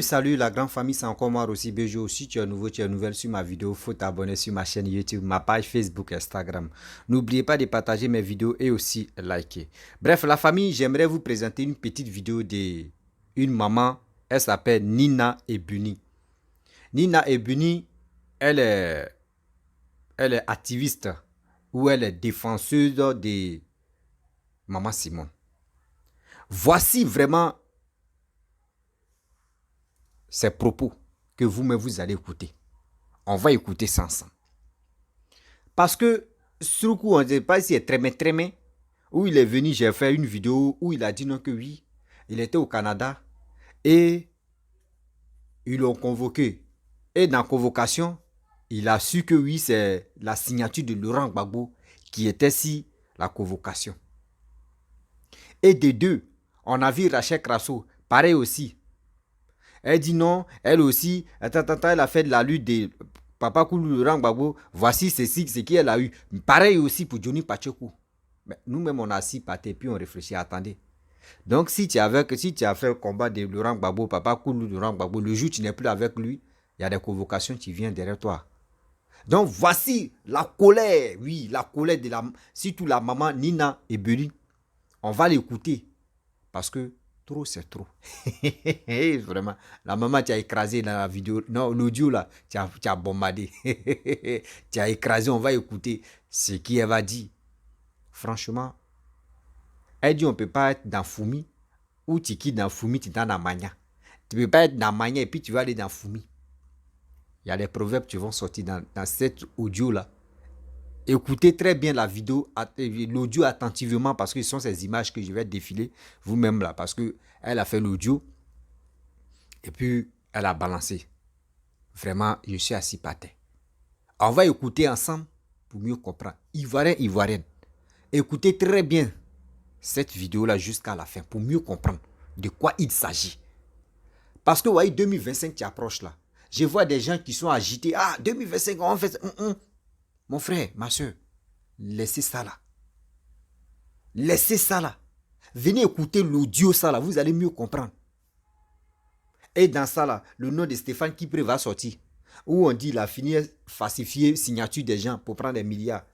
Salut la grande famille, c'est encore moi aussi Bejo. Si tu es nouveau, tu es nouvelle sur ma vidéo, faut t'abonner sur ma chaîne YouTube, ma page Facebook, Instagram. N'oubliez pas de partager mes vidéos et aussi liker. Bref, la famille, j'aimerais vous présenter une petite vidéo de une maman. Elle s'appelle Nina Ebuni. Nina Ebuni, elle est, elle est activiste ou elle est défenseuse de Maman Simone. Voici vraiment ces propos que vous-même vous allez écouter. On va écouter ça ensemble. Parce que sur le coup, on ne sait pas si c'est très où il est venu, j'ai fait une vidéo où il a dit non que oui, il était au Canada et ils l'ont convoqué. Et dans la convocation, il a su que oui, c'est la signature de Laurent Gbagbo qui était si la convocation. Et des deux, on a vu Rachel Crasso, pareil aussi. Elle dit non, elle aussi, elle a fait de la lutte de Papa Koulou Laurent Gbagbo. Voici ce qu'elle a eu. Pareil aussi pour Johnny Pacheco. Mais nous-mêmes, on a assis par terre, puis on réfléchit, attendez. Donc, si tu as fait le combat de Laurent Gbagbo, Papa Koulou Laurent Gbagbo, le jour où tu n'es plus avec lui, il y a des convocations qui viennent derrière toi. Donc, voici la colère, oui, la colère de surtout la maman Nina Ebuni. On va l'écouter parce que trop, c'est trop. Vraiment. La maman, tu as écrasé dans la vidéo. Non, l'audio, là, tu as bombardé. Tu as écrasé. On va écouter ce qu'elle va dire. Franchement, elle dit on ne peut pas être dans Foumi ou tu quittes dans Foumi, tu es dans Mania. Tu ne peux pas être dans Mania et puis tu vas aller dans Foumi. Il y a des proverbes qui vont sortir dans cet audio-là. Écoutez très bien la vidéo, l'audio attentivement parce que ce sont ces images que je vais défiler vous-même là. Parce qu'elle a fait l'audio et puis elle a balancé. Vraiment, je suis assis par terre. On va écouter ensemble pour mieux comprendre. Ivoirien, Ivoirienne, écoutez très bien cette vidéo-là jusqu'à la fin pour mieux comprendre de quoi il s'agit. Parce que, vous voyez, 2025 qui approche là. Je vois des gens qui sont agités. Ah, 2025, on fait ça. Mon frère, ma soeur, laissez ça là. Laissez ça là. Venez écouter l'audio ça là, vous allez mieux comprendre. Et dans ça là, le nom de Stéphane Kipré va sortir. Où on dit il a fini falsifier signature des gens pour prendre des milliards.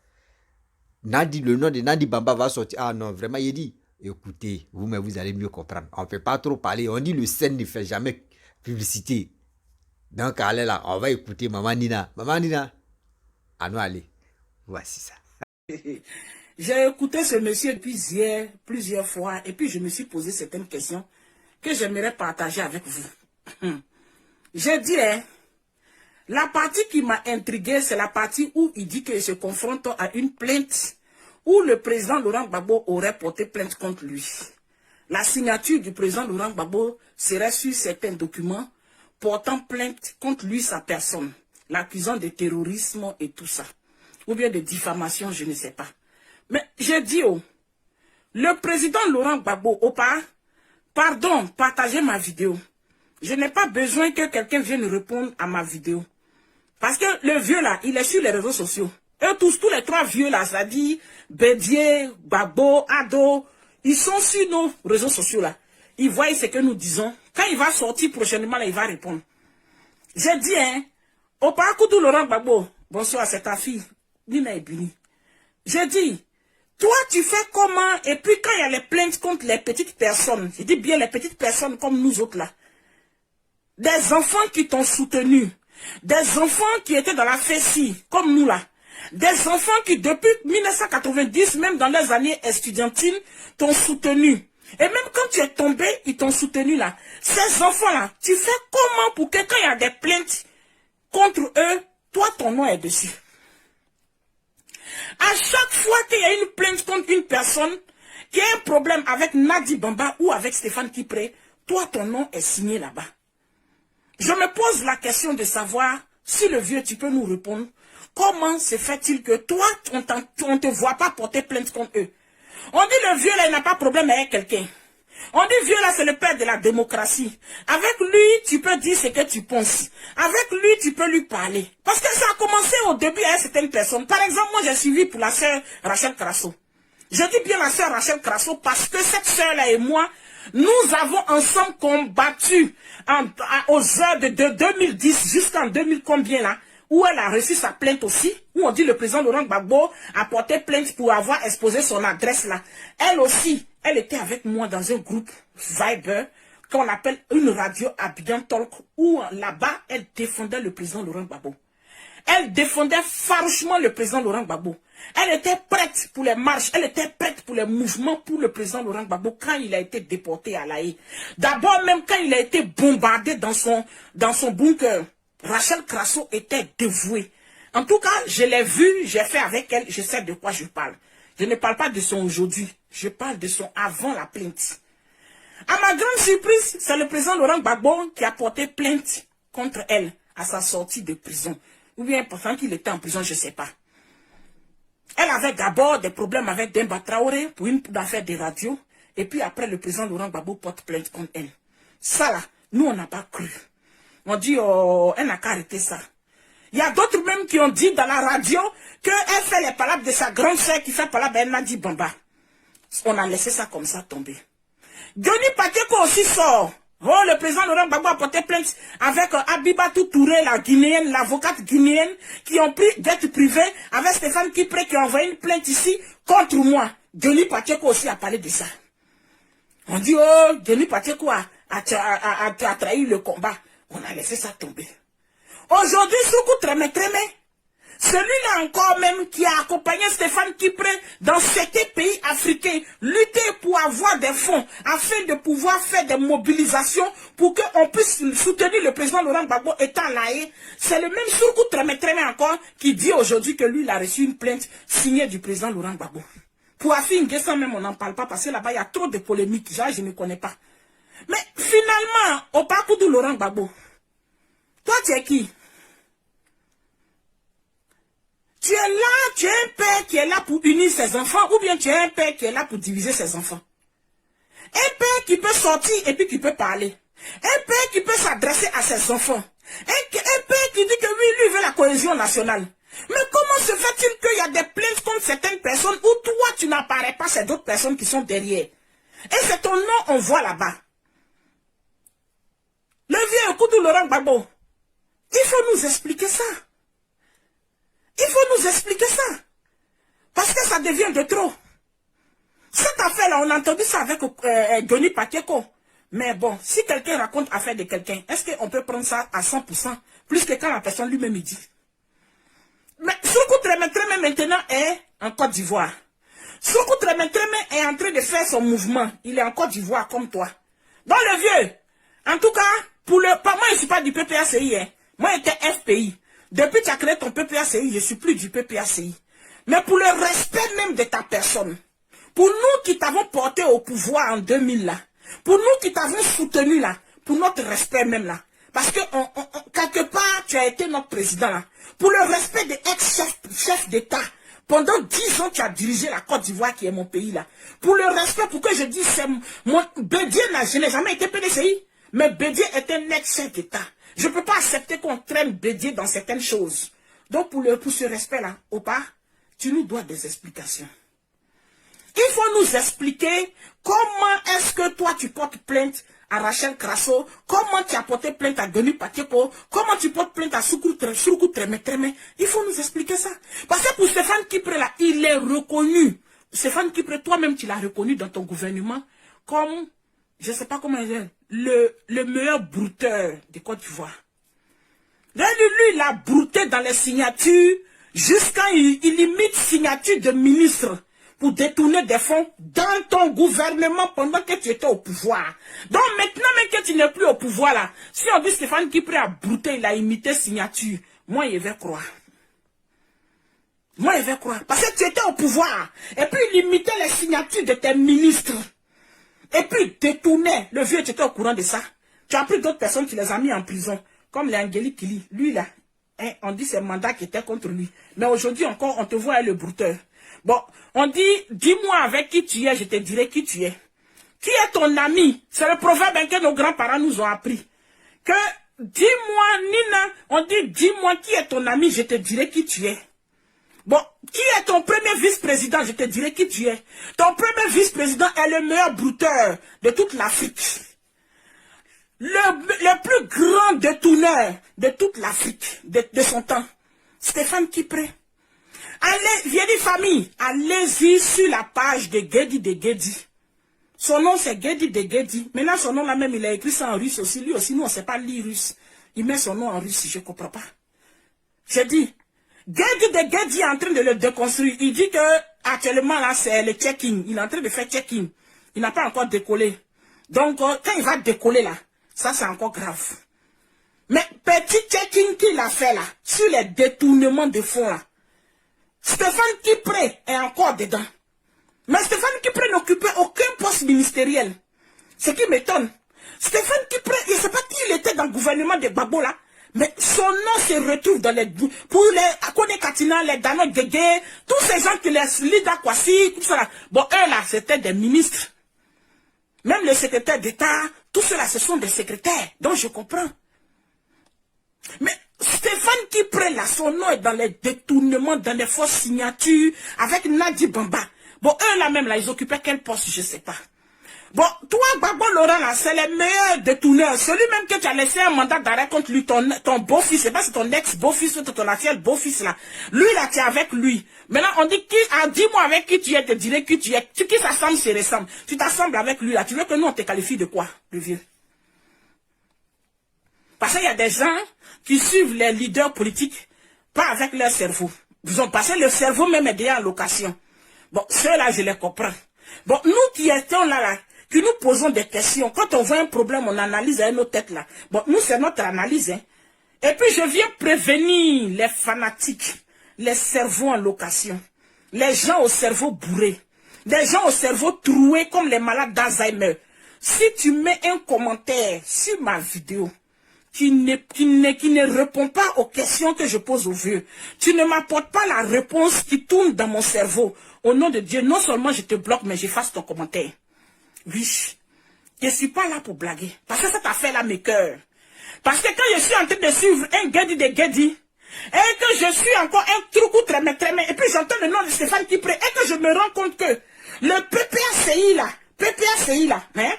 Le nom de Nadi Bamba va sortir. Ah non, vraiment, il dit, écoutez, vous allez mieux comprendre. On ne peut pas trop parler. On dit le scène ne fait jamais publicité. Donc, allez là, on va écouter Maman Nina. Maman Nina, à nous aller. Voici ça. J'ai écouté ce monsieur depuis hier, plusieurs fois, et puis je me suis posé certaines questions que j'aimerais partager avec vous. J'ai dit, la partie qui m'a intrigué, c'est la partie où il dit qu'il se confronte à une plainte où le président Laurent Gbagbo aurait porté plainte contre lui. La signature du président Laurent Gbagbo serait sur certains documents portant plainte contre lui, sa personne, l'accusant de terrorisme et tout ça. Ou bien de diffamation, je ne sais pas. Mais j'ai dit, le président Laurent Gbagbo, pardon, partagez ma vidéo. Je n'ai pas besoin que quelqu'un vienne répondre à ma vidéo. Parce que le vieux là, il est sur les réseaux sociaux. Eux tous les trois vieux là, c'est-à-dire Bédier, Gbagbo, Ado, ils sont sur nos réseaux sociaux là. Ils voient ce que nous disons. Quand il va sortir prochainement, là, il va répondre. J'ai dit, au Parakoudou Laurent Gbagbo, bonsoir, c'est ta fille, Nina Ebuni. J'ai dit, toi tu fais comment? Et puis quand il y a les plaintes contre les petites personnes, je dis bien les petites personnes comme nous autres là, des enfants qui t'ont soutenu, des enfants qui étaient dans la FESI, comme nous là, des enfants qui depuis 1990, même dans les années estudiantines, t'ont soutenu. Et même quand tu es tombé, ils t'ont soutenu là. Ces enfants-là, tu fais comment pour que quand il y a des plaintes contre eux, toi ton nom est dessus? À chaque fois qu'il y a une plainte contre une personne qui a un problème avec Nadi Bamba ou avec Stéphane Kipré, toi ton nom est signé là-bas. Je me pose la question de savoir, si le vieux tu peux nous répondre, comment se fait-il que toi, on ne te voit pas porter plainte contre eux? On dit le vieux là, il n'a pas de problème avec quelqu'un. On dit vieux là, c'est le père de la démocratie. Avec lui, tu peux dire ce que tu penses. Avec lui, tu peux lui parler. Parce que ça a commencé au début à certaines personnes. Par exemple, moi j'ai suivi pour la sœur Rachel Crasso. Je dis bien la sœur Rachel Crasso parce que cette sœur là et moi, Nous avons ensemble combattu aux heures de 2010 jusqu'en 2000 combien là, où elle a reçu sa plainte aussi, où on dit le président Laurent Gbagbo a porté plainte pour avoir exposé son adresse là. Elle aussi, elle était avec moi dans un groupe Viber qu'on appelle une radio Abidjan Talk, où là-bas, elle défendait le président Laurent Gbagbo. Elle défendait farouchement le président Laurent Gbagbo. Elle était prête pour les marches, elle était prête pour les mouvements pour le président Laurent Gbagbo quand il a été déporté à La Haye. D'abord même quand il a été bombardé dans son bunker, Rachel Crasso était dévouée. En tout cas, je l'ai vu, j'ai fait avec elle, je sais de quoi je parle. Je ne parle pas de son aujourd'hui, je parle de son avant la plainte. À ma grande surprise, c'est le président Laurent Gbagbo qui a porté plainte contre elle à sa sortie de prison. Ou bien pourtant qu'il était en prison, je ne sais pas. Elle avait d'abord des problèmes avec Demba Traoré pour une affaire de radio. Et puis après, le président Laurent Gbagbo porte plainte contre elle. Ça là, nous on n'a pas cru. On dit, oh, elle n'a qu'à arrêter ça. Il y a d'autres même qui ont dit dans la radio qu'elle fait les palabres de sa grande sœur qui fait palabres, elle m'a dit Bamba. On a laissé ça comme ça tomber. Johnny Pacheco aussi sort. Oh, le président Laurent Gbagbo a porté plainte avec Abibatou Touré, la guinéenne, l'avocate guinéenne, qui ont pris d'être privée avec Stéphane Kipré qui a envoyé une plainte ici contre moi. Johnny Pacheco aussi a parlé de ça. On dit, oh, Johnny Pacheco a trahi le combat. On a laissé ça tomber. Aujourd'hui, Soukou Tremé, celui-là encore même qui a accompagné Stéphane Kipré dans 7 pays africains, lutter pour avoir des fonds afin de pouvoir faire des mobilisations pour qu'on puisse soutenir le président Laurent Gbagbo étant là. C'est le même Soukou Tremé encore qui dit aujourd'hui que lui, il a reçu une plainte signée du président Laurent Gbagbo. Pour Afin Guessan même, on n'en parle pas parce que là-bas, il y a trop de polémiques. Genre, je ne connais pas. Mais finalement, au parcours de Laurent Gbagbo, toi, tu es qui? Tu es là, tu es un père qui est là pour unir ses enfants, ou bien tu es un père qui est là pour diviser ses enfants. Un père qui peut sortir et puis qui peut parler. Un père qui peut s'adresser à ses enfants. Un père qui dit que oui, lui veut la cohésion nationale. Mais comment se fait-il qu'il y a des plaintes contre certaines personnes où toi tu n'apparais pas, c'est d'autres personnes qui sont derrière. Et c'est ton nom on voit là-bas. Le vieux Koudou Laurent Gbagbo, il faut nous expliquer ça. Il faut nous expliquer ça. Parce que ça devient de trop. Cette affaire-là, on a entendu ça avec Johnny Pacheco. Mais bon, si quelqu'un raconte l'affaire de quelqu'un, est-ce qu'on peut prendre ça à 100%, plus que quand la personne lui-même dit? Mais Soukou Tremé maintenant est en Côte d'Ivoire. Soukou Tremé est en train de faire son mouvement. Il est en Côte d'Ivoire comme toi. Donc le vieux, en tout cas, moi je ne suis pas du PPACI. Hein. Moi j'étais FPI. Depuis que tu as créé ton PPACI, je ne suis plus du PPACI. Mais pour le respect même de ta personne, pour nous qui t'avons porté au pouvoir en 2000 là, pour nous qui t'avons soutenu là, pour notre respect même là, parce que quelque part tu as été notre président là, pour le respect des ex-chefs d'État, pendant 10 ans tu as dirigé la Côte d'Ivoire qui est mon pays là, pour le respect, pour que je dise, Bédier là, je n'ai jamais été PDCI, mais Bédier est un ex-chef d'État. Je ne peux pas accepter qu'on traîne Bédier dans certaines choses. Donc pour ce respect-là, Opa, tu nous dois des explications. Il faut nous expliquer comment est-ce que toi tu portes plainte à Rachel Crasso, comment tu as porté plainte à Johnny Pacheco, comment tu portes plainte à Soukou Tremé. Il faut nous expliquer ça. Parce que pour Stéphane Kipré là, il est reconnu. Stéphane Kipré, toi-même tu l'as reconnu dans ton gouvernement comme, je ne sais pas comment dire, le meilleur brouteur de Côte d'Ivoire. Lui, il a brouté dans les signatures jusqu'à il imite signature de ministre pour détourner des fonds dans ton gouvernement pendant que tu étais au pouvoir. Donc maintenant même que tu n'es plus au pouvoir là, si on dit Stéphane Kipré a brouté, il a imité signature, moi je vais croire. Moi je vais croire. Parce que tu étais au pouvoir et puis il imitait les signatures de tes ministres. Et puis détournait, le vieux, tu étais au courant de ça. Tu as pris d'autres personnes, tu les as mis en prison. Comme l'Angélique Kili, lui là, hein, on dit c'est le mandat qui était contre lui. Mais aujourd'hui encore, on te voit être le brouteur. Bon, on dit, dis-moi avec qui tu es, je te dirai qui tu es. Qui est ton ami? C'est le proverbe que nos grands-parents nous ont appris. Que, dis-moi, Nina, on dit, dis-moi qui est ton ami, je te dirai qui tu es. Bon, qui est ton premier vice-président? Je te dirai qui tu es. Ton premier vice-président est le meilleur brouteur de toute l'Afrique. Le plus grand détourneur de toute l'Afrique, de son temps. Stéphane Kipré. Allez, vieille famille, allez-y sur la page de Guedi de Guedi. Son nom c'est Guedi de Guedi. Maintenant son nom là même, il a écrit ça en russe aussi. Lui aussi, nous on ne sait pas lire russe. Il met son nom en russe, je ne comprends pas. J'ai dit, Guedi de Guedi est en train de le déconstruire. Il dit que actuellement là c'est le check-in. Il est en train de faire check-in. Il n'a pas encore décollé. Donc quand il va décoller là, ça c'est encore grave. Mais petit check-in qu'il a fait là, sur les détournements de fonds là, Stéphane Kipré est encore dedans. Mais Stéphane Kipré n'occupait aucun poste ministériel. Ce qui m'étonne. Stéphane Kipré, je ne sais pas qui il était dans le gouvernement de Gbagbo là, mais son nom se retrouve dans les... Pour les Akone Katina, les Dano Guégué, tous ces gens qui les Lida Kwasi, tout ça là. Bon, eux là, c'était des ministres. Même le secrétaire d'État, tout cela, ce sont des secrétaires. Donc je comprends. Mais Stéphane Kipré là, son nom est dans les détournements, dans les fausses signatures, avec Nadi Bamba. Bon, eux là même là, ils occupaient quel poste, je ne sais pas. Bon, toi, Gbagbo Laurent là, c'est le meilleur détourneur. Celui même que tu as laissé un mandat d'arrêt contre lui, ton beau-fils, je sais pas si ton ex-beau-fils ou ton actuel beau-fils là. Lui là, tu es avec lui. Maintenant, on dit, dis-moi avec qui tu es, te dirai qui tu es. Qui s'assemble, se ressemble. Tu t'assembles avec lui là. Tu veux que nous, on te qualifie de quoi, le vieux? Parce qu'il y a des gens qui suivent les leaders politiques, pas avec leur cerveau. Ils ont passé le cerveau même est déjà en location. Bon, ceux-là, je les comprends. Bon, nous qui étions là, qui nous posons des questions, quand on voit un problème, on analyse avec nos têtes là. Bon, nous, c'est notre analyse. Hein. Et puis, je viens prévenir les fanatiques, les cerveaux en location, les gens au cerveau bourré, les gens au cerveau troué comme les malades d'Alzheimer. Si tu mets un commentaire sur ma vidéo, qui ne répond pas aux questions que je pose aux vieux. Tu ne m'apportes pas la réponse qui tourne dans mon cerveau. Au nom de Dieu, non seulement je te bloque, mais j'efface ton commentaire. Oui, je ne suis pas là pour blaguer. Parce que ça t'a fait là mes cœurs. Parce que quand je suis en train de suivre un Guedi de Guedi, et que je suis encore un Troukou Trémé, et puis j'entends le nom de Stéphane Kipré, et que je me rends compte que le PPACI là, hein,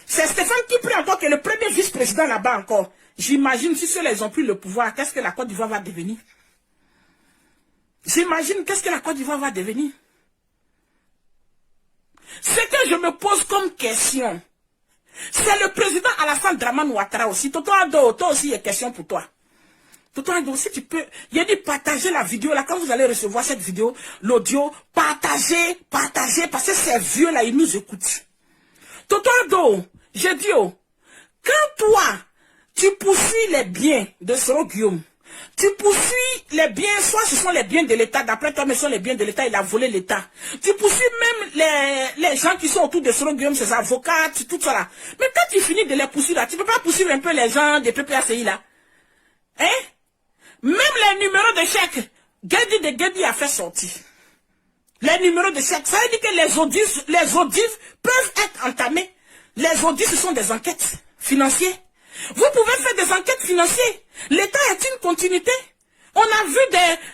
c'est Stéphane Kipré encore qui est le premier vice-président là-bas encore. J'imagine si ceux-là ils ont pris le pouvoir, qu'est-ce que la Côte d'Ivoire va devenir? J'imagine qu'est-ce que la Côte d'Ivoire va devenir? Ce que je me pose comme question, c'est le président Alassane Dramane Ouattara aussi. Toto Ado, toi aussi, il y a question pour toi. Toto Ado, si tu peux, il a dit partager la vidéo là, quand vous allez recevoir cette vidéo, l'audio, partagez, parce que ces vieux là, ils nous écoutent. Toto Ado, j'ai dit, oh, quand toi, tu poursuis les biens de Soro Guillaume, tu poursuis les biens, soit ce sont les biens de l'État, d'après toi, mais ce sont les biens de l'État, il a volé l'État. Tu poursuis même les gens qui sont autour de Soro Guillaume, ses avocats, tout ça là. Mais quand tu finis de les poursuivre là, tu ne peux pas poursuivre un peu les gens des PPACI là. Hein? Même les numéros de chèque, Guedi de Guedi a fait sortir. Les numéros de chèque, ça veut dire que les audits peuvent être entamés. Les audits, ce sont des enquêtes financières. Vous pouvez faire des enquêtes financières. L'État est une continuité. On a vu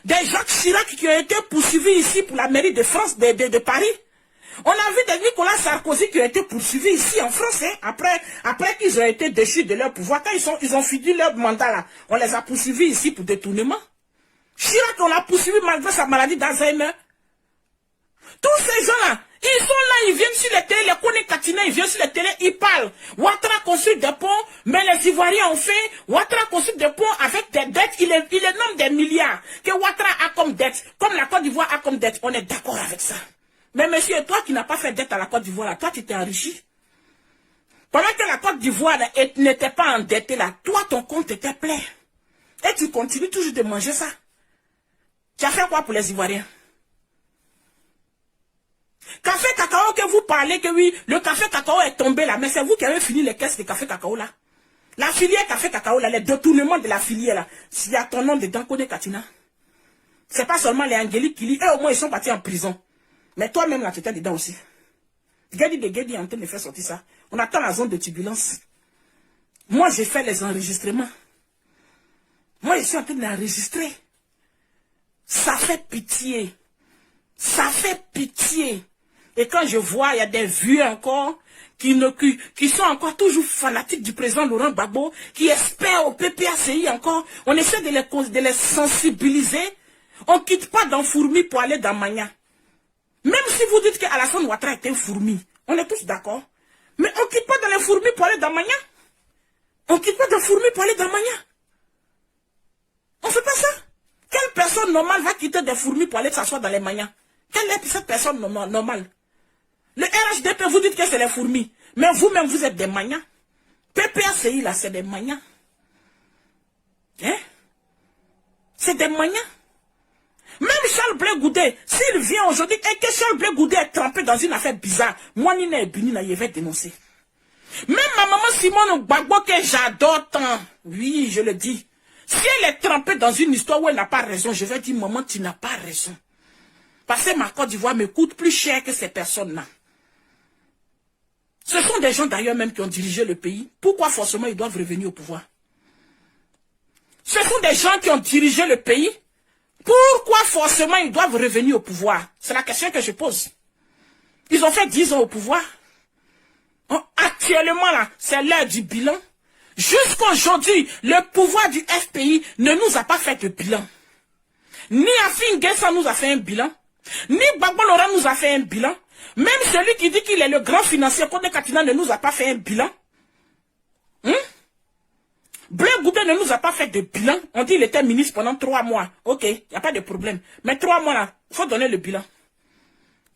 des Jacques Chirac qui ont été poursuivis ici pour la mairie de France, de Paris. On a vu des Nicolas Sarkozy qui ont été poursuivis ici en France. Hein, après qu'ils ont été déchus de leur pouvoir, quand ils ont fini leur mandat là, on les a poursuivis ici pour détournement. Chirac, on l'a poursuivi malgré sa maladie d'Alzheimer. Tous ces gens-là, ils sont là, ils viennent sur les télés, les Kone Katina, ils viennent sur les télés, ils parlent. Ouattara construit des ponts, mais les Ivoiriens ont fait. Ouattara construit des ponts avec des dettes, il est nomme des milliards que Ouattara a comme dette, comme la Côte d'Ivoire a comme dette. On est d'accord avec ça. Mais monsieur, toi qui n'as pas fait dette à la Côte d'Ivoire, toi tu t'es enrichi. Pendant que la Côte d'Ivoire n'était pas endettée là, toi ton compte était plein. Et tu continues toujours de manger ça. Tu as fait quoi pour les Ivoiriens? Café cacao que vous parlez que oui, le café cacao est tombé là, mais c'est vous qui avez fini les caisses de café cacao là. La filière café cacao là, les détournements de la filière là, s'il y a ton nom dedans, Kone Katina. C'est pas seulement les Angéliques qui lisent, eux au moins ils sont partis en prison. Mais toi-même là, tu étais dedans aussi. Guedi de Guedi est en train de faire sortir ça. On attend la zone de turbulence. Moi j'ai fait les enregistrements. Moi je suis en train d'enregistrer. Ça fait pitié. Ça fait pitié. Et quand je vois, il y a des vieux encore qui sont encore toujours fanatiques du président Laurent Gbagbo, qui espèrent au PPACI encore. On essaie de les sensibiliser. On ne quitte pas dans Fourmi pour aller dans Magna. Même si vous dites qu'Alassane Ouattara est un fourmi, on est tous d'accord. Mais on ne quitte pas dans les fourmis pour aller dans Magna. On ne quitte pas dans Fourmi pour aller dans Magna. On ne fait pas ça. Quelle personne normale va quitter des fourmis pour aller s'asseoir dans les Magnas? Quelle est cette personne normale? Le RHDP, vous dites que c'est les fourmis. Mais vous-même, vous êtes des Magnas. PPACI, là, c'est des Magnas. Hein? C'est des Magnas. Même Charles Blé Goudé, s'il vient aujourd'hui et que Charles Blé Goudé est trempé dans une affaire bizarre, moi, Nina et Binina, je vais dénoncer. Même ma maman Simone Gbagbo, que j'adore tant, oui, je le dis. Si elle est trempée dans une histoire où elle n'a pas raison, je vais dire, maman, tu n'as pas raison. Parce que ma Côte d'Ivoire me coûte plus cher que ces personnes-là. Ce sont des gens d'ailleurs même qui ont dirigé le pays. Pourquoi forcément ils doivent revenir au pouvoir? Ce sont des gens qui ont dirigé le pays. Pourquoi forcément ils doivent revenir au pouvoir? C'est la question que je pose. Ils ont fait 10 ans au pouvoir. Actuellement, là, c'est l'heure du bilan. Jusqu'aujourd'hui, le pouvoir du FPI ne nous a pas fait de bilan. Ni Afin Guessa nous a fait un bilan. Ni Gbagbo Laurent nous a fait un bilan. Même celui qui dit qu'il est le grand financier Kone Katina ne nous a pas fait un bilan. Blé Goudé ne nous a pas fait de bilan. On dit qu'il était ministre pendant 3 mois. Ok, il n'y a pas de problème. Mais 3 mois là, il faut donner le bilan.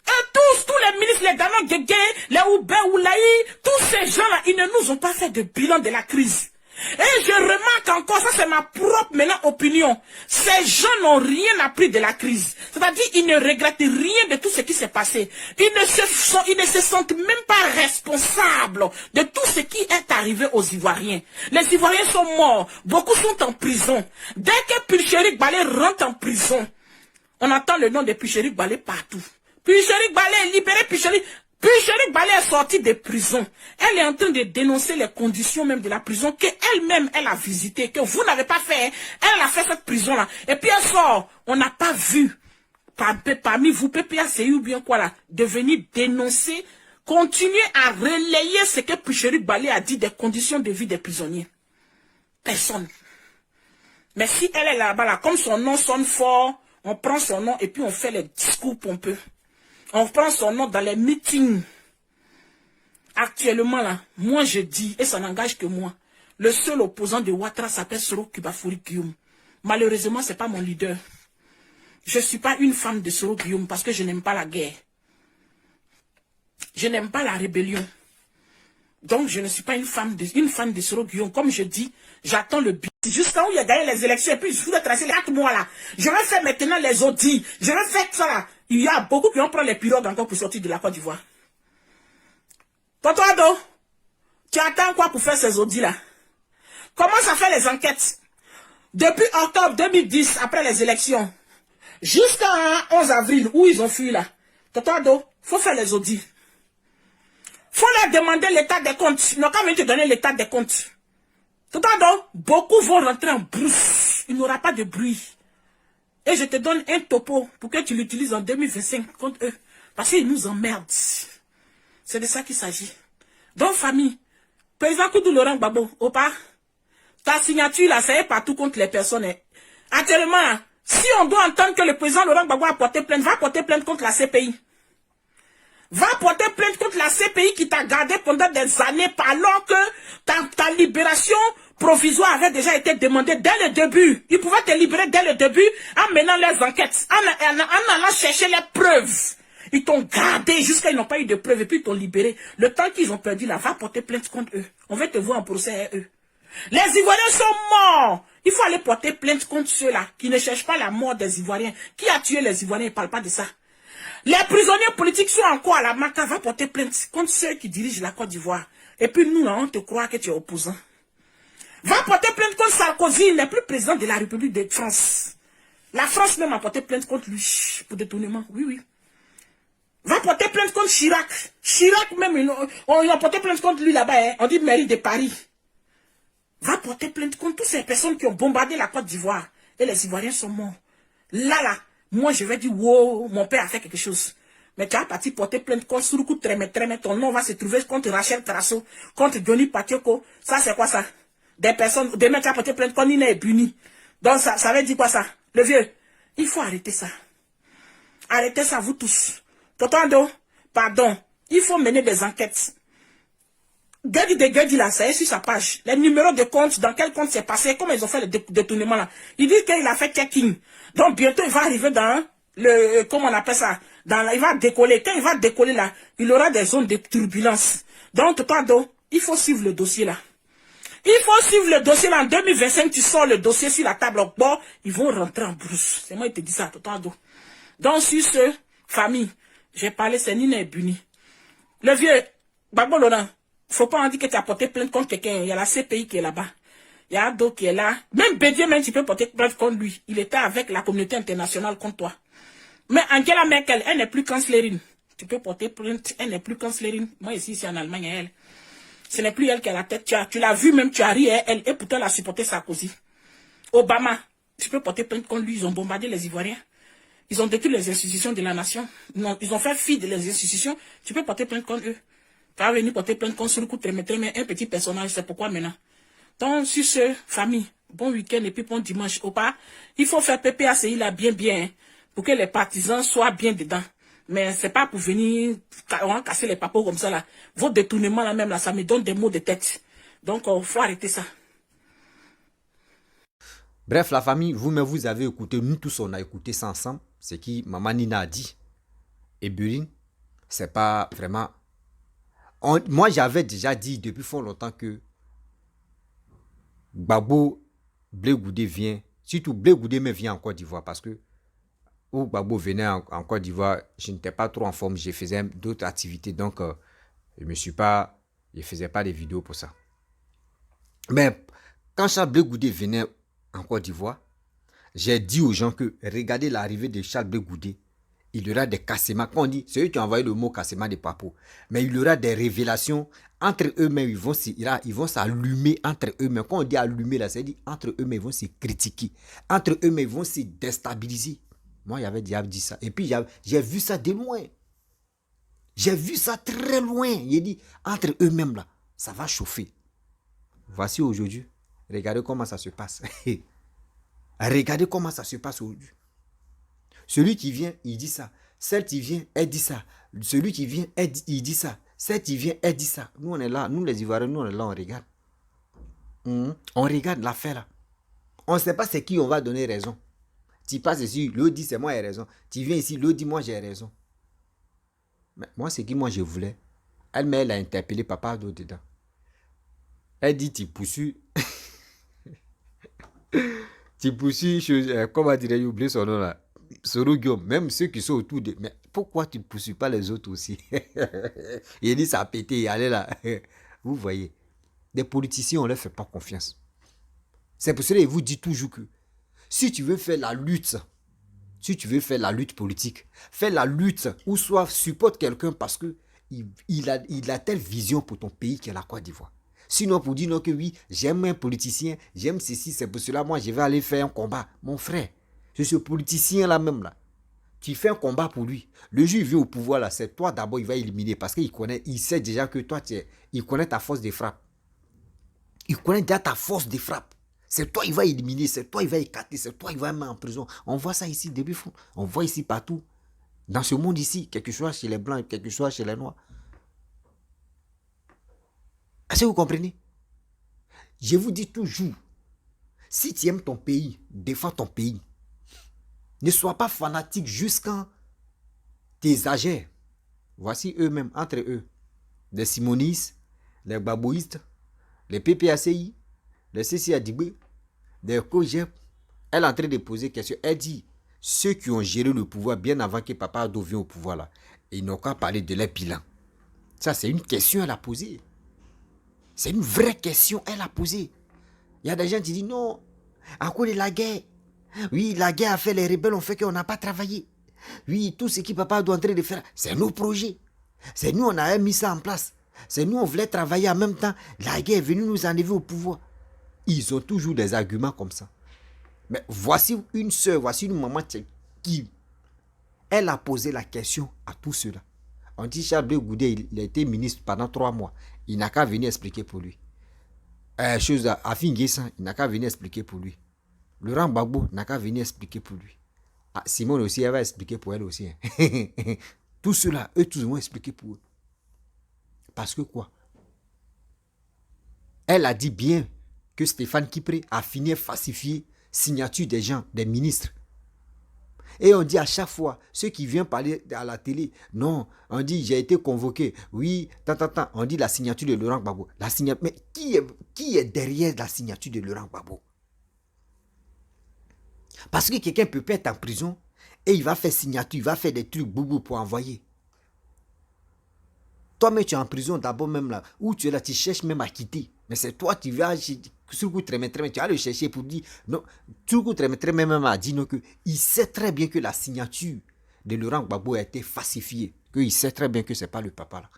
Et tous les ministres, les Dano Guégué, les Oubé Oulaï, tous ces gens-là, ils ne nous ont pas fait de bilan de la crise. Et je remarque encore, ça c'est ma propre maintenant opinion, ces gens n'ont rien appris de la crise. C'est-à-dire, ils ne regrettent rien de tout ce qui s'est passé. Ils ne se sentent même pas responsables de tout ce qui est arrivé aux Ivoiriens. Les Ivoiriens sont morts, beaucoup sont en prison. Dès que Pichéric Balé rentre en prison, on entend le nom de Pichéric Balé partout. Pichéric Balé est libéré, Pichéric Balé est sorti de prison. Elle est en train de dénoncer les conditions même de la prison qu'elle-même, elle a visité, que vous n'avez pas fait. Elle a fait cette prison-là. Et puis elle sort. On n'a pas vu, parmi vous, PPACI ou bien quoi là, de venir dénoncer, continuer à relayer ce que Pichéric Balé a dit des conditions de vie des prisonniers. Personne. Mais si elle est là-bas, là, comme son nom sonne fort, on prend son nom et puis on fait les discours pompeux. On prend son nom dans les meetings. Actuellement, là, moi je dis, et ça n'engage que moi, le seul opposant de Ouattara s'appelle Soro Kubafouri Guillaume. Malheureusement, ce n'est pas mon leader. Je ne suis pas une femme de Soro Guillaume parce que je n'aime pas la guerre. Je n'aime pas la rébellion. Donc, je ne suis pas une fan de Soro Guillaume. Comme je dis, j'attends le but. Jusqu'à où il a gagné les élections, et puis je voudrais tracer les 4 mois là. Je vais faire maintenant les audits. Je vais faire ça là. Il y a beaucoup qui vont prendre les pirogues encore pour sortir de la Côte d'Ivoire. Tonton Ado, tu attends quoi pour faire ces audits là? Commence à faire les enquêtes. Depuis octobre 2010, après les élections, jusqu'à 11 avril, où ils ont fui là. Tonton Ado, faut faire les audits. Faut leur demander l'état des comptes. Ils n'ont qu'à venir te donner l'état des comptes. Tout à l'heure, beaucoup vont rentrer en brousse. Il n'y aura pas de bruit. Et je te donne un topo pour que tu l'utilises en 2025 contre eux. Parce qu'ils nous emmerdent. C'est de ça qu'il s'agit. Donc, famille, président Koudou Laurent Gbagbo, Opa, ta signature là, ça est partout contre les personnes. Actuellement, si on doit entendre que le président Laurent Gbagbo a porté plainte, va porter plainte contre la CPI. Va porter plainte contre la CPI qui t'a gardé pendant des années alors que ta libération provisoire avait déjà été demandée dès le début. Ils pouvaient te libérer dès le début en menant les enquêtes, en allant chercher les preuves. Ils t'ont gardé jusqu'à ils n'ont pas eu de preuves et puis ils t'ont libéré. Le temps qu'ils ont perdu là, va porter plainte contre eux. On va te voir en procès à eux. Les Ivoiriens sont morts. Il faut aller porter plainte contre ceux-là qui ne cherchent pas la mort des Ivoiriens. Qui a tué les Ivoiriens? Ils ne parlent pas de ça. Les prisonniers politiques sont encore à la Maca, va porter plainte contre ceux qui dirigent la Côte d'Ivoire. Et puis nous, là, on te croit que tu es opposant. Va porter plainte contre Sarkozy, il n'est plus président de la République de France. La France même a porté plainte contre lui pour détournement. Oui, oui. Va porter plainte contre Chirac. Chirac même, on a porté plainte contre lui là-bas, hein. On dit mairie de Paris. Va porter plainte contre toutes ces personnes qui ont bombardé la Côte d'Ivoire. Et les Ivoiriens sont morts. Là, moi je vais dire, wow, mon père a fait quelque chose. Mais tu as parti porter plainte contre Suruku Treme, ton nom va se trouver contre Rachel Trasso, contre Johnny Patioko. Ça c'est quoi ça? Des personnes, demain tu as porté plainte contre Nina et Buni. Donc ça veut dire quoi ça? Le vieux, il faut arrêter ça. Arrêtez ça vous tous. Totando, pardon, il faut mener des enquêtes. Gadi là, c'est sur sa page. Les numéros de compte, dans quel compte c'est passé, comment ils ont fait le détournement là. Il dit qu'il a fait checking. Donc bientôt il va arriver dans le, comment on appelle ça, il va décoller. Quand il va décoller là, il aura des zones de turbulence. Donc Totando, il faut suivre le dossier là. Il faut suivre le dossier là. En 2025, tu sors le dossier sur la table. Bon, ils vont rentrer en brousse. C'est moi qui te dis ça, Totando. Donc sur ce, famille, j'ai parlé, c'est Nina et Buni. Le vieux, Babo Laurent, faut pas en dire que tu as porté plainte contre quelqu'un. Il y a la CPI qui est là-bas. Il y a d'autres qui est là. Même Bédier, même tu peux porter plainte contre lui. Il était avec la communauté internationale contre toi. Mais Angela Merkel, elle n'est plus cancérine. Tu peux porter plainte, elle n'est plus cancérine. Moi ici en Allemagne, elle. Ce n'est plus elle qui a la tête. Tu l'as vu même, tu as ri, elle. Et pourtant, elle a supporté Sarkozy. Obama, tu peux porter plainte contre lui. Ils ont bombardé les Ivoiriens. Ils ont détruit les institutions de la nation. Non, ils ont fait fi de les institutions. Tu peux porter plainte contre eux. Tu vas venir porter plainte contre Suruku Treme, un petit personnage. C'est pourquoi maintenant. Donc, sur ce, famille, bon week-end et puis bon dimanche. Au pas, il faut faire PPACI là bien, hein, pour que les partisans soient bien dedans. Mais c'est pas pour venir casser les papos comme ça là. Vos détournements là même là, ça me donne des maux de tête. Donc, faut arrêter ça. Bref, la famille, vous-même, vous avez écouté, nous tous, on a écouté ça ensemble. Ce qui Maman Nina a dit. Et Burin, c'est pas vraiment... moi, j'avais déjà dit depuis fort longtemps que Gbagbo, Blé Goudé vient, surtout Blé Goudé me vient en Côte d'Ivoire parce que où Gbagbo venait en Côte d'Ivoire, je n'étais pas trop en forme, je faisais d'autres activités, donc je ne faisais pas des vidéos pour ça. Mais quand Charles Blé Goudé venait en Côte d'Ivoire, j'ai dit aux gens que regardez l'arrivée de Charles Blé Goudé, il y aura des cassements. Quand on dit, c'est eux qui ont envoyé le mot cassement des papos, mais il y aura des révélations entre eux-mêmes, ils vont s'allumer entre eux-mêmes. Quand on dit allumer là, c'est dit entre eux-mêmes, ils vont se critiquer. Entre eux-mêmes, ils vont se déstabiliser. Moi, j'avais déjà dit ça. Et puis, j'ai vu ça de loin. J'ai vu ça très loin. Il dit, entre eux-mêmes là, ça va chauffer. Voici aujourd'hui. Regardez comment ça se passe. Regardez comment ça se passe aujourd'hui. Celui qui vient, il dit ça. Celle qui vient, elle dit ça. Celui qui vient, il dit ça. Celle qui vient, elle dit ça. Nous, on est là. Nous, les Ivoiriens, nous, on est là, on regarde. On regarde l'affaire là. On ne sait pas c'est qui on va donner raison. Tu passes ici, l'autre dit c'est moi qui ai raison. Tu viens ici, l'autre dit moi j'ai raison. Mais moi, c'est qui moi je voulais. Elle a interpellé papa d'autre dedans. Elle dit tu poursuis. Tu poursuis, comment dirais-je, j'ai oublié son nom là. Soro Guillaume, même ceux qui sont autour de... Mais pourquoi tu ne poursuis pas les autres aussi? Il dit ça a pété, allez là. Vous voyez, des politiciens, on ne leur fait pas confiance. C'est pour cela qu'il vous dit toujours que si tu veux faire la lutte, politique, fais la lutte ou soit supporte quelqu'un parce que il a telle vision pour ton pays qu'est la Côte d'Ivoire. Sinon, pour dire non que oui, j'aime un politicien, j'aime ceci, c'est pour cela, moi, je vais aller faire un combat. Mon frère, c'est ce politicien-là même, là. Tu fais un combat pour lui. Le jour où il vient au pouvoir, là, c'est toi d'abord, il va éliminer parce il sait déjà que toi, il connaît ta force de frappe. Il connaît déjà ta force de frappe. C'est toi, il va éliminer, c'est toi, il va écarter, c'est toi, il va mettre en prison. On voit ça ici, début fond. On voit ici partout. Dans ce monde ici, quelque chose chez les Blancs, quelque chose chez les Noirs. Est-ce que vous comprenez? Je vous dis toujours, si tu aimes ton pays, défends ton pays. Ne sois pas fanatique jusqu'à tes agents. Voici eux-mêmes, entre eux, les simonistes, les baboïstes, les PPACI, les CCADB, les COGEP. Elle est en train de poser des questions. Elle dit, ceux qui ont géré le pouvoir bien avant que Papa Ado vienne au pouvoir, là, ils n'ont qu'à parler de leur bilan. Ça, c'est une question qu'elle a posée. C'est une vraie question qu'elle a posée. Il y a des gens qui disent, non, à cause de la guerre. Oui, la guerre a fait les rebelles, ont fait qu'on n'a pas travaillé. Oui, tout ce que Papa doit en train de faire, c'est nos projets. C'est nous, on a mis ça en place. C'est nous, on voulait travailler en même temps. La guerre est venue nous enlever au pouvoir. Ils ont toujours des arguments comme ça. Mais voici une soeur, voici une maman qui Elle a posé la question à tout cela. On dit Charles Blé Goudé, il a été ministre pendant 3 mois. Il n'a qu'à venir expliquer pour lui. Chose à Afin Guessan, il n'a qu'à venir expliquer pour lui. Laurent Gbagbo n'a qu'à venir expliquer pour lui. Ah, Simone aussi, elle va expliquer pour elle aussi. Tout cela, eux tous vont expliquer pour eux. Parce que quoi? Elle a dit bien que Stéphane Kipré a fini falsifier signature des gens, des ministres. Et on dit à chaque fois, ceux qui viennent parler à la télé, non, on dit j'ai été convoqué, oui, on dit la signature de Laurent Gbagbo. La signature, mais qui est derrière la signature de Laurent Gbagbo? Parce que quelqu'un peut pas être en prison et il va faire signature, il va faire des trucs boubou pour envoyer. Toi-même, tu es en prison d'abord même là, où tu es là, tu cherches même à quitter. Mais c'est toi, tu vas, sur le coup, tu vas le chercher pour dire, non, sur le coup, même a dit non, que il sait très bien que la signature de Laurent Gbagbo a été falsifiée, qu'il sait très bien que ce n'est pas le papa là.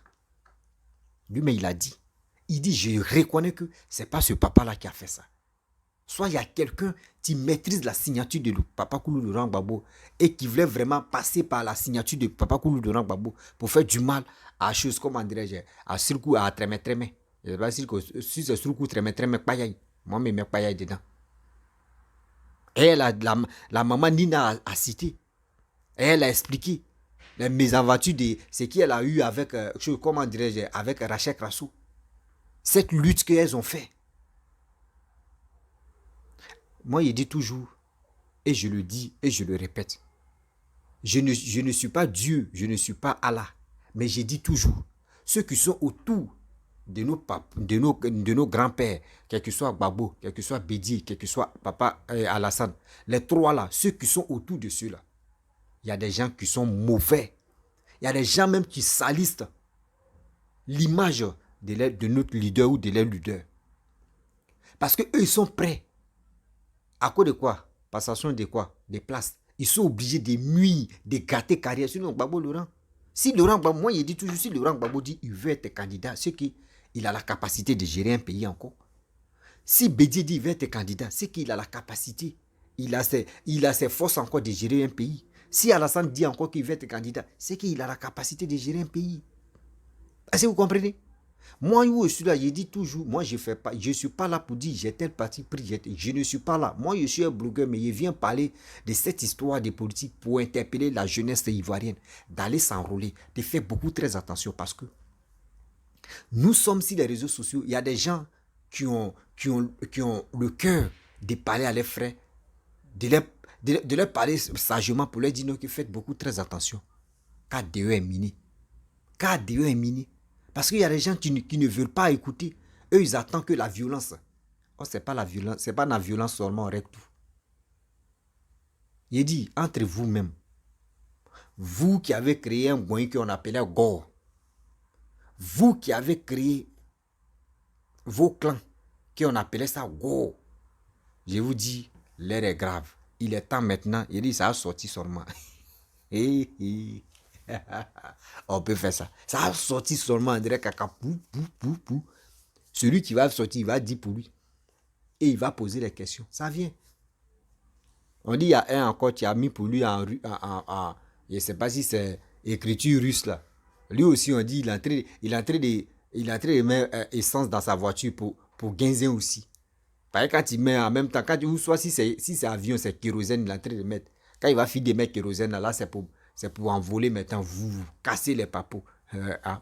Lui, mais il a dit, je reconnais que ce n'est pas ce papa là qui a fait ça. Soit il y a quelqu'un qui maîtrise la signature de Papa Koulou Laurent Gbagbo et qui voulait vraiment passer par la signature de Papa Koulou Laurent Gbagbo pour faire du mal à chose, comment dirais-je, à Surkou, à Tremé. Je ne sais pas si c'est Surkou, Tremé, Payaï. Moi, je mets Payaï dedans. Et la maman Nina a cité. Et elle a expliqué les mésaventures de ce qu'elle a eu avec, comment dirais-je, avec Rachel Krassou. Cette lutte qu'elles ont fait. Moi, je dis toujours, et je le dis et je le répète, je ne suis pas Dieu, je ne suis pas Allah, mais je dis toujours, ceux qui sont autour de nos grands-pères, quel que soit Gbagbo, quel que soit Bédi, quel que soit Papa Alassane, les trois là, ceux qui sont autour de ceux-là, il y a des gens qui sont mauvais, il y a des gens même qui salissent l'image de notre leader ou de leur leader. Parce qu'eux, ils sont prêts. À cause de quoi? Passation de quoi? Des places. Ils sont obligés de nuire, de gâter carrière. Sinon, Gbagbo Laurent. Si Laurent Gbagbo, moi, je dis toujours, si Laurent Gbagbo dit qu'il veut être candidat, c'est qu'il a la capacité de gérer un pays encore. Si Bédié dit qu'il veut être candidat, c'est qu'il a la capacité. Il a ses forces encore de gérer un pays. Si Alassane dit encore qu'il veut être candidat, c'est qu'il a la capacité de gérer un pays. Est-ce que vous comprenez? Moi, je suis là, je dis toujours, moi, je ne suis pas là pour dire j'ai tel parti pris, je ne suis pas là. Moi, je suis un blogueur, mais je viens parler de cette histoire de politique pour interpeller la jeunesse ivoirienne, d'aller s'enrôler, de faire beaucoup très attention parce que nous sommes sur les réseaux sociaux, il y a des gens qui ont le cœur de parler à leurs frères, de leur parler sagement pour leur dire non, que faites beaucoup très attention. KDE est miné. KDE est miné. Parce qu'il y a des gens qui ne veulent pas écouter. Eux, ils attendent que la violence. Oh, ce n'est pas la violence. Ce n'est pas la violence seulement, on règle tout. Il dit, entre vous-même, vous qui avez créé un moyen qu'on appelait Gore, vous qui avez créé vos clans, qu'on appelait ça Gore, je vous dis, l'air est grave. Il est temps maintenant, il dit, ça a sorti seulement. On peut faire ça. Ça a sorti seulement, on dirait caca. Celui qui va sortir, il va dire pour lui. Et il va poser les questions. Ça vient. On dit, il y a un encore qui a mis pour lui je ne sais pas si c'est écriture russe là. Lui aussi, on dit, il est en train de mettre essence dans sa voiture pour gagner aussi. Parce que quand il met en même temps, ou soit si c'est avion, c'est kérosène, il est en train de mettre. Quand il va finir de mettre kérosène là, c'est pour envoler maintenant, vous casser les papeaux.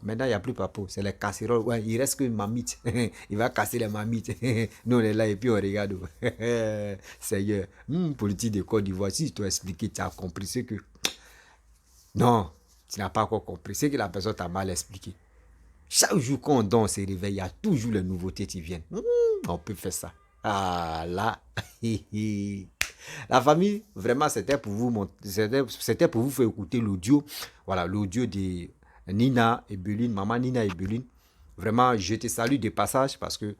Maintenant, il n'y a plus papeaux, c'est les casseroles. Ouais, il reste qu'une mamite. Il va casser les mamites. Nous, on est là et puis on regarde. Seigneur, politique de Côte d'Ivoire, si je t'ai expliqué, tu as compris ce que... Non, tu n'as pas encore compris. C'est que la personne t'a mal expliqué. Chaque jour qu'on se réveille, il y a toujours les nouveautés qui viennent. On peut faire ça. Ah là, la famille, vraiment, c'était pour vous faire écouter l'audio. Voilà, l'audio de Nina et Beline, maman Nina et Beline. Vraiment, je te salue de passage parce que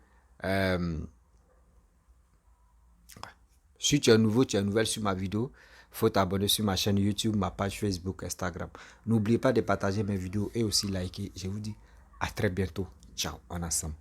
si tu es nouveau, tu es nouvelle sur ma vidéo, il faut t'abonner sur ma chaîne YouTube, ma page Facebook, Instagram. N'oubliez pas de partager mes vidéos et aussi liker. Je vous dis à très bientôt. Ciao, on ensemble.